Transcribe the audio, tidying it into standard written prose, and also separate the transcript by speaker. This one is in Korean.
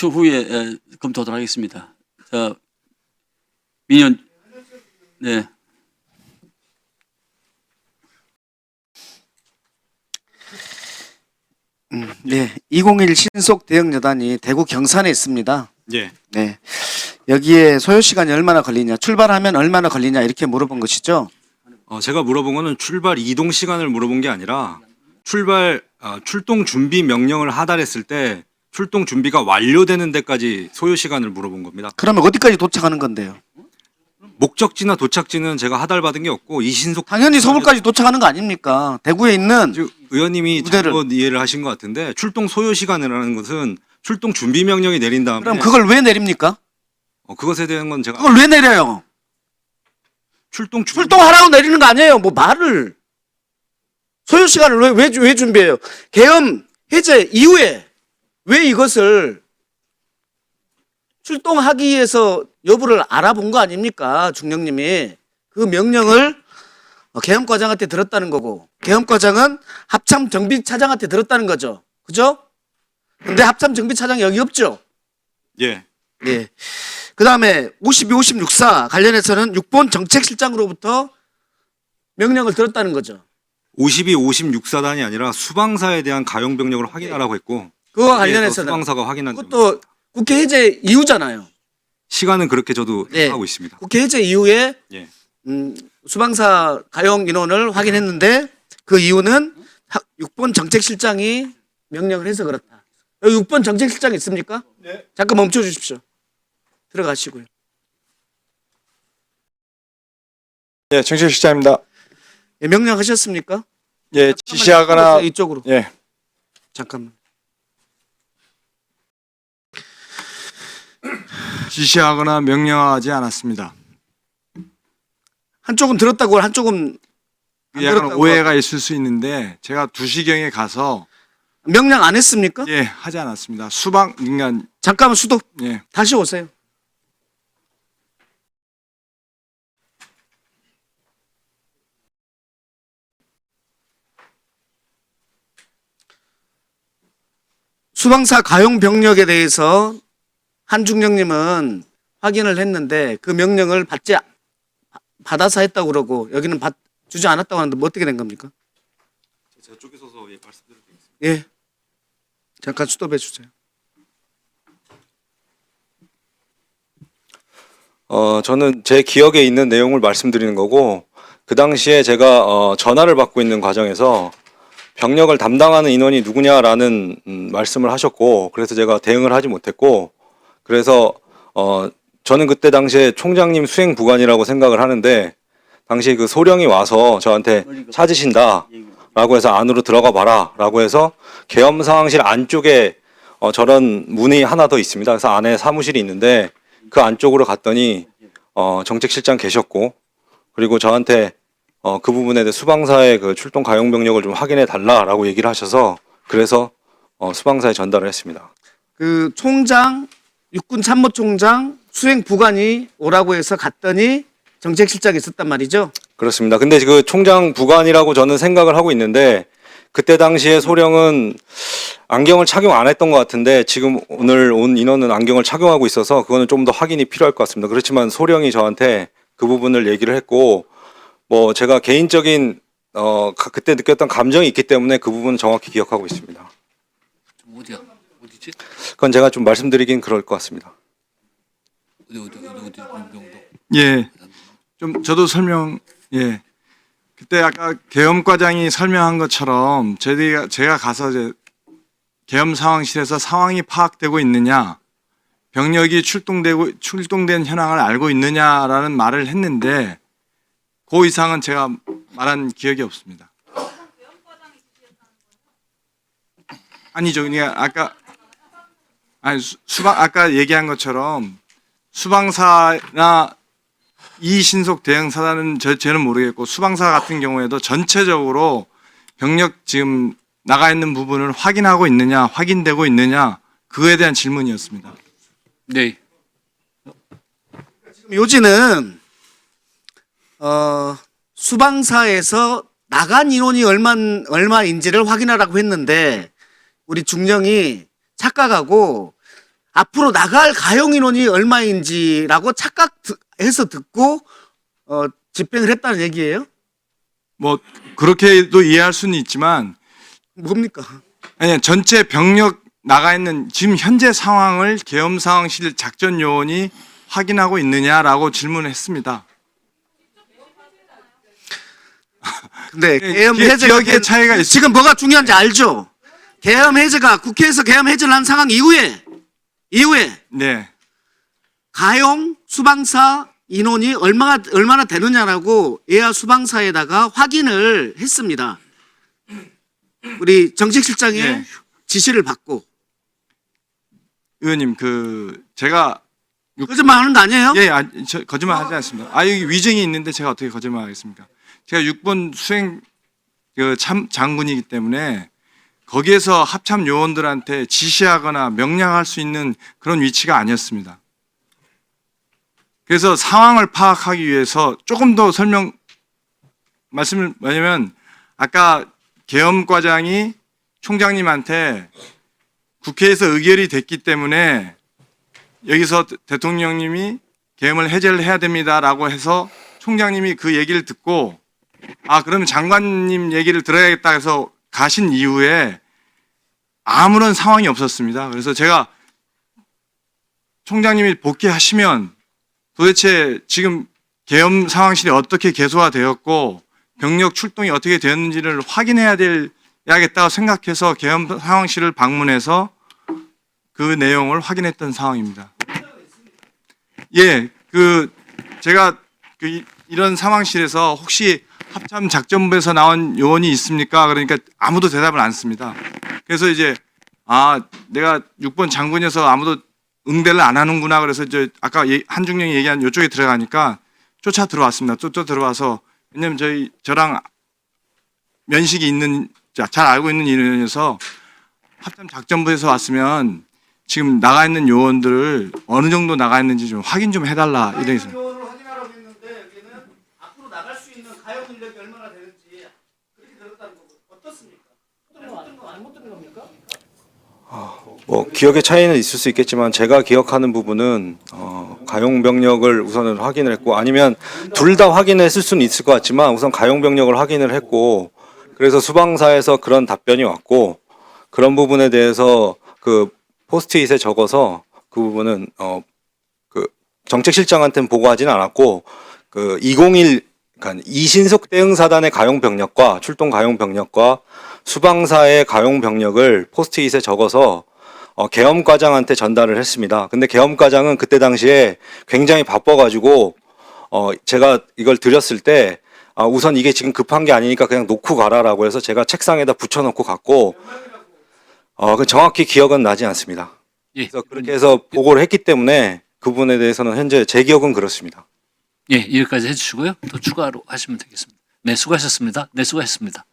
Speaker 1: 추후에 검토하도록 하겠습니다. 자, 민현, 네.
Speaker 2: 네, 201 신속 대응 여단이 대구 경산에 있습니다.
Speaker 3: 예.
Speaker 2: 네, 여기에 소요 시간이 얼마나 걸리냐, 출발하면 얼마나 걸리냐 이렇게 물어본 것이죠.
Speaker 3: 제가 물어본 거는 출발 이동 시간을 물어본 게 아니라 출동 준비 명령을 하달했을 때 출동 준비가 완료되는 데까지 소요 시간을 물어본 겁니다.
Speaker 2: 그러면 어디까지 도착하는 건데요?
Speaker 3: 목적지나 도착지는 제가 하달받은 게 없고 이신속
Speaker 2: 당연히 서울까지 도착하는 거 아닙니까? 대구에 있는
Speaker 3: 즉 의원님이
Speaker 2: 무대를-
Speaker 3: 잘못 이해를 하신 것 같은데 출동 소요 시간이라는 것은 출동 준비 명령이 내린 다음에
Speaker 2: 그럼 그걸 왜 내립니까?
Speaker 3: 그것에 대한 건 제가
Speaker 2: 그걸 왜 내려요? 출동하라고 내리는 거 아니에요. 뭐 말을 소요 시간을 왜 준비해요? 계엄 해제 이후에 왜 이것을 출동하기 위해서 여부를 알아본 거 아닙니까? 중령님이 그 명령을 계엄과장한테 들었다는 거고, 계엄과장은 합참정비차장한테 들었다는 거죠. 그죠? 근데 합참정비차장 여기 없죠?
Speaker 3: 예.
Speaker 2: 예. 그 다음에 52, 56사 관련해서는 6본 정책실장으로부터 명령을 들었다는 거죠.
Speaker 3: 52, 56사단이 아니라 수방사에 대한 가용 병력을 확인하라고 했고
Speaker 2: 그거와
Speaker 3: 거기에서
Speaker 2: 관련해서는
Speaker 3: 수방사가 확인한
Speaker 2: 그것도 국회 해제 이후잖아요.
Speaker 3: 시간은 그렇게 저도
Speaker 2: 네.
Speaker 3: 하고 있습니다.
Speaker 2: 국회 해제 이후에
Speaker 3: 예.
Speaker 2: 수방사 가용 인원을 확인했는데 그 이유는 6번 정책실장이 명령을 해서 그렇다. 여기 6번 정책실장 있습니까? 네. 잠깐 멈춰 주십시오. 들어가시고요.
Speaker 4: 예, 정책실장입니다.
Speaker 2: 예, 명령하셨습니까?
Speaker 4: 예, 지시하거나
Speaker 2: 이쪽으로.
Speaker 4: 예,
Speaker 2: 잠깐만.
Speaker 4: 지시하거나 명령하지 않았습니다.
Speaker 2: 한쪽은 들었다고 한쪽은 안
Speaker 4: 약간
Speaker 2: 들었다고
Speaker 4: 오해가 있을 수 있는데 제가 2시경에 가서
Speaker 2: 명령 안 했습니까?
Speaker 4: 예, 하지 않았습니다. 그러니까
Speaker 2: 잠깐만 수도
Speaker 4: 예,
Speaker 2: 다시 오세요. 수방사 가용 병력에 대해서 한중령님은 확인을 했는데 그 명령을 받아서 했다고 그러고 여기는 주지 않았다고 하는데 뭐 어떻게 된 겁니까?
Speaker 3: 제가 쪽에 서서 말씀드리겠습니다.
Speaker 2: 예. 잠깐 수도해 주세요.
Speaker 3: 저는 제 기억에 있는 내용을 말씀드리는 거고 그 당시에 제가 전화를 받고 있는 과정에서 병력을 담당하는 인원이 누구냐라는 말씀을 하셨고 그래서 제가 대응을 하지 못했고 그래서 저는 그때 당시에 총장님 수행 부관이라고 생각을 하는데 당시 그 소령이 와서 저한테 찾으신다라고 해서 안으로 들어가 봐라라고 해서 계엄 상황실 안쪽에 저런 문이 하나 더 있습니다. 그래서 안에 사무실이 있는데 그 안쪽으로 갔더니 정책실장 계셨고 그리고 저한테 그 부분에 대해 수방사의 그 출동 가용 병력을 좀 확인해 달라라고 얘기를 하셔서 그래서 수방사에 전달을 했습니다.
Speaker 2: 그 총장, 육군 참모총장, 수행 부관이 오라고 해서 갔더니 정책실장이 있었단 말이죠.
Speaker 3: 그렇습니다. 근데 그 총장 부관이라고 저는 생각을 하고 있는데 그때 당시에 소령은 안경을 착용 안 했던 것 같은데 지금 오늘 온 인원은 안경을 착용하고 있어서 그거는 좀 더 확인이 필요할 것 같습니다. 그렇지만 소령이 저한테 그 부분을 얘기를 했고 뭐 제가 개인적인 그때 느꼈던 감정이 있기 때문에 그 부분은 정확히 기억하고 있습니다.
Speaker 1: 어디야? 어디지?
Speaker 3: 그건 제가 좀 말씀드리긴 그럴 것 같습니다.
Speaker 1: 어디 정도?
Speaker 4: 예, 좀 저도 예, 그때 아까 계엄과장이 설명한 것처럼 제가 가서 이제 계엄 상황실에서 상황이 파악되고 있느냐, 병력이 출동된 현황을 알고 있느냐라는 말을 했는데 그 이상은 제가 말한 기억이 없습니다. 아니죠, 그냥 아까 얘기한 것처럼 수방사나 이 신속 대응사단은 저는 모르겠고 수방사 같은 경우에도 전체적으로 병력 지금 나가 있는 부분을 확인하고 있느냐, 확인되고 있느냐 그거에 대한 질문이었습니다.
Speaker 1: 네.
Speaker 2: 지금 요지는 수방사에서 나간 인원이 얼마인지를 확인하라고 했는데 우리 중령이 착각하고 앞으로 나갈 가용 인원이 얼마인지라고 착각해서 듣고 집행을 했다는 얘기예요?
Speaker 4: 뭐 그렇게도 이해할 수는 있지만
Speaker 2: 뭡니까?
Speaker 4: 아니 전체 병력 나가 있는 지금 현재 상황을 계엄상황실 작전 요원이 확인하고 있느냐라고 질문했습니다.
Speaker 2: 근데
Speaker 4: 예,
Speaker 2: 계엄
Speaker 4: 기억의
Speaker 2: 해제가
Speaker 4: 차이가 있-
Speaker 2: 지금 뭐가 중요한지 알죠? 계엄 해제가 국회에서 계엄 해제를 한 상황 이후에
Speaker 4: 네.
Speaker 2: 가용 수방사 인원이 얼마나 되느냐라고 예하 수방사에다가 확인을 했습니다. 우리 정책실장의
Speaker 4: 네.
Speaker 2: 지시를 받고.
Speaker 4: 의원님 그 제가
Speaker 2: 거짓말하는 거 아니에요?
Speaker 4: 예, 저 거짓말 하지 않습니다. 여기 위증이 있는데 제가 어떻게 거짓말하겠습니까? 제가 6번 수행 장군이기 때문에 거기에서 합참 요원들한테 지시하거나 명령할 수 있는 그런 위치가 아니었습니다. 그래서 상황을 파악하기 위해서 조금 더 말씀을 뭐냐면 아까 계엄과장이 총장님한테 국회에서 의결이 됐기 때문에 여기서 대통령님이 계엄을 해제를 해야 됩니다라고 해서 총장님이 그 얘기를 듣고 그러면 장관님 얘기를 들어야겠다 해서 가신 이후에 아무런 상황이 없었습니다. 그래서 제가 총장님이 복귀하시면 도대체 지금 계엄 상황실이 어떻게 개소화되었고 병력 출동이 어떻게 되었는지를 확인해야겠다고 생각해서 계엄 상황실을 방문해서 그 내용을 확인했던 상황입니다. 예, 제가 이런 상황실에서 혹시 합참 작전부에서 나온 요원이 있습니까? 그러니까 아무도 대답을 안 씁니다. 그래서 이제 내가 6번 장군이어서 아무도 응대를 안 하는구나. 그래서 이제 아까 한중령이 얘기한 이쪽에 들어가니까 쫓아 들어왔습니다. 쫓아 들어와서 왜냐면 저랑 면식이 있는 잘 알고 있는 인원이어서 합참 작전부에서 왔으면 지금 나가 있는 요원들을 어느 정도 나가 있는지 좀 확인 좀 해달라 이래서.
Speaker 2: 요원을 확인하라고 했는데 여기는 앞으로 나갈 수 있는 가용 인력이 얼마나 되는지 그렇게 들었다는 거고 어떻습니까? 못 들은 겁니까?
Speaker 3: 뭐 기억의 차이는 있을 수 있겠지만 제가 기억하는 부분은 가용 병력을 우선은 확인을 했고 아니면 둘 다 확인했을 수는 있을 것 같지만 우선 가용 병력을 확인을 했고 그래서 수방사에서 그런 답변이 왔고 그런 부분에 대해서 그 포스트잇에 적어서 그 부분은 그 정책실장한테는 보고하지는 않았고 그 201 그러니까 이신속 대응사단의 가용 병력과 출동 가용 병력과 수방사의 가용 병력을 포스트잇에 적어서 계엄과장한테 전달을 했습니다. 근데 계엄과장은 그때 당시에 굉장히 바빠가지고 제가 이걸 드렸을 때 우선 이게 지금 급한 게 아니니까 그냥 놓고 가라라고 해서 제가 책상에다 붙여놓고 갔고 그 정확히 기억은 나지 않습니다.
Speaker 1: 예.
Speaker 3: 그래서 그렇게 해서 보고를 했기 때문에 그 부분에 대해서는 현재 제 기억은 그렇습니다.
Speaker 1: 예, 여기까지 해주시고요. 또 추가로 하시면 되겠습니다. 네, 수고하셨습니다. 네, 수고하셨습니다.